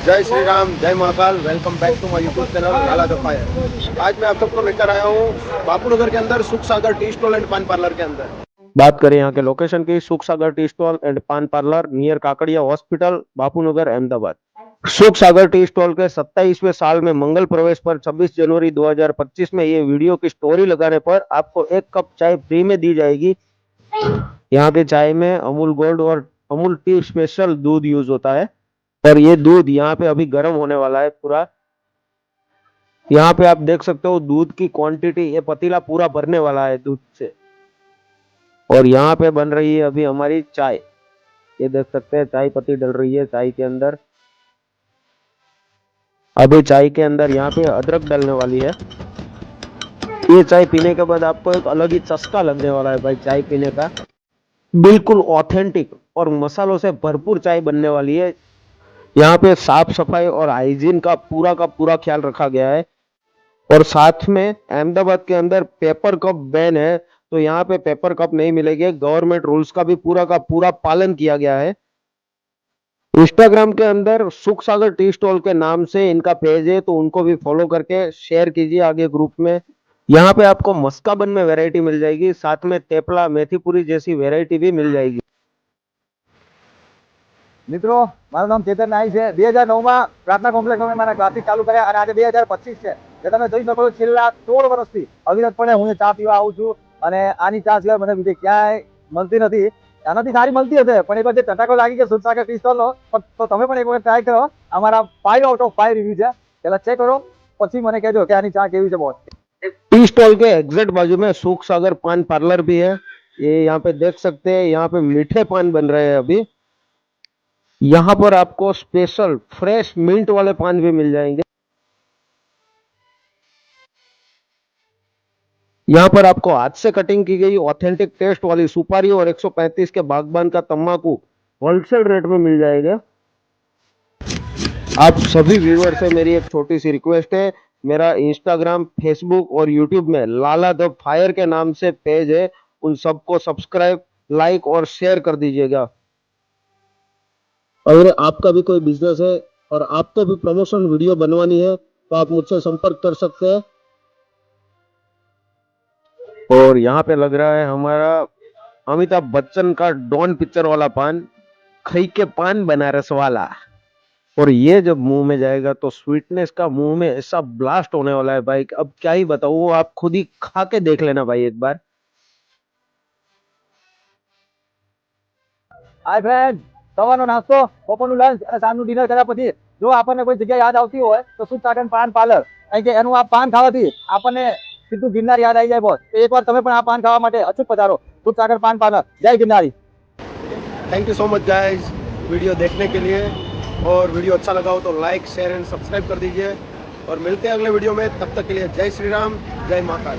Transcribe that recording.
जय श्री राम, जय Mahakal. Welcome back to my YouTube channel Lala the fire. आज मैं आप सबको लेकर आया हूँ बापूनगर के अंदर सुख सागर टी स्टॉल एंड पान पार्लर के अंदर। बात करें यहाँ के लोकेशन की, सुख सागर टी स्टॉल एंड पान parlour near Kakadiya hospital, Bapunagar, Ahmedabad. सुख सागर टी स्टॉल के 27वें साल में मंगल प्रवेश पर 26 जनवरी 2025 में ये वीडियो की स्टोरी लगाने पर आपको 1 कप चाय फ्री में दी जाएगी। यहाँ पे चाय में अमूल गोल्ड और अमूल टी स्पेशल दूध यूज होता है और ये दूध यहाँ पे अभी गर्म होने वाला है पूरा। यहाँ पे आप देख सकते हो दूध की क्वांटिटी, ये पतीला पूरा भरने वाला है दूध से। और यहाँ पे बन रही है अभी हमारी चाय, ये देख सकते हैं चाय पत्ती डल रही है चाय के अंदर। अभी चाय के अंदर यहाँ पे अदरक डलने वाली है। ये चाय पीने के बाद आपको एक अलग ही चस्का लगने वाला है भाई चाय पीने का। बिल्कुल ऑथेंटिक और मसालों से भरपूर चाय बनने वाली है। यहाँ पे साफ सफाई और हाइजीन का पूरा ख्याल रखा गया है। और साथ में अहमदाबाद के अंदर पेपर कप बैन है, तो यहाँ पे पेपर कप नहीं मिलेंगे। गवर्नमेंट रूल्स का भी पूरा पालन किया गया है। इंस्टाग्राम के अंदर सुख सागर टी स्टॉल के नाम से इनका पेज है, तो उनको भी फॉलो करके शेयर कीजिए आगे ग्रुप में। यहाँ पे आपको मस्का बन में वैरायटी मिल जाएगी, साथ में तेपला मेथी पूरी जैसी वैरायटी भी मिल जाएगी। મિત્રો મારું નામ ચેતન નાઈ છે। 2009માં પ્રાર્થના કોમ્પ્લેક્સમાં મારા ક્લાસીસ ચાલુ કર્યા અને આજે 2025 છે। જે તમે જોઈ શકો છો છેલ્લા 16 વર્ષથી અવિરતપણે હું ચા પીવા આવું છું અને આની ચા સિવાય મને બીજે ક્યાંય મળતી નથી। આનાથી સારી મળતી હશે પણ એકવાર જે ચટાકો લાગી ગયો સુખ સાગર ટી સ્ટોલનો, તો તમે પણ એક વખત ટ્રાય કરો। અમારા 5 આઉટ ઓફ 5 રિવ્યુ છે, પહેલા ચેક કરો પછી મને કહેજો કે આની ચા કેવી છે। બોસ टी स्टॉल के एग्जैक्ट बाजू में सुख सागर पान पार्लर भी है। ये यहाँ पे देख सकते हैं, यहाँ पे मीठे पान बन रहे हैं अभी। यहाँ पर आपको स्पेशल फ्रेश मिंट वाले पान भी मिल जाएंगे। यहाँ पर आपको हाथ से कटिंग की गई ऑथेंटिक टेस्ट वाली सुपारी और 135 के बागबान का तंबाकू होलसेल रेट में मिल जाएगा। आप सभी व्यूअर से मेरी एक छोटी सी रिक्वेस्ट है, मेरा इंस्टाग्राम, फेसबुक और यूट्यूब में लाला द फायर के नाम से पेज है, उन सबको सब्सक्राइब, लाइक और शेयर कर दीजिएगा। अगर आपका भी कोई बिजनेस है और आपको भी प्रमोशन वीडियो बनवानी है तो आप मुझसे संपर्क कर सकते हैं। और यहाँ पे लग रहा है हमारा अमिताभ बच्चन का डॉन पिक्चर वाला पान, खई के पान बनारस वाला। और ये जब मुंह में जाएगा तो स्वीटनेस का मुंह में ऐसा ब्लास्ट होने वाला है भाई, अब क्या ही बताऊं, आप खुद ही खा के देख लेना भाई एक बार। હાય ફ્રેન્ડ, સવારનો નાસ્તો, બપોરનું લંચ અને સાંજનું ડિનર કર્યા પછી જો આપણને કોઈ જગ્યા યાદ આવતી હોય તો સુખ સાગર પાન પાર્લર, કારણ કે એનું આ પાન ખાવાથી આપણને સીધું ગિરનાર યાદ આવી જાય બોસ। તો એકવાર તમે પણ આ પાન ખાવા માટે અચૂક પધારો સુખ સાગર પાન પાર્લર। જય Girnari. Thank you so much guys video देखने के लिए। और वीडियो अच्छा लगा हो तो लाइक, शेयर एंड सब्सक्राइब कर दीजिए। और मिलते हैं अगले वीडियो में, तब तक के लिए जय श्री राम, जय महाकाल।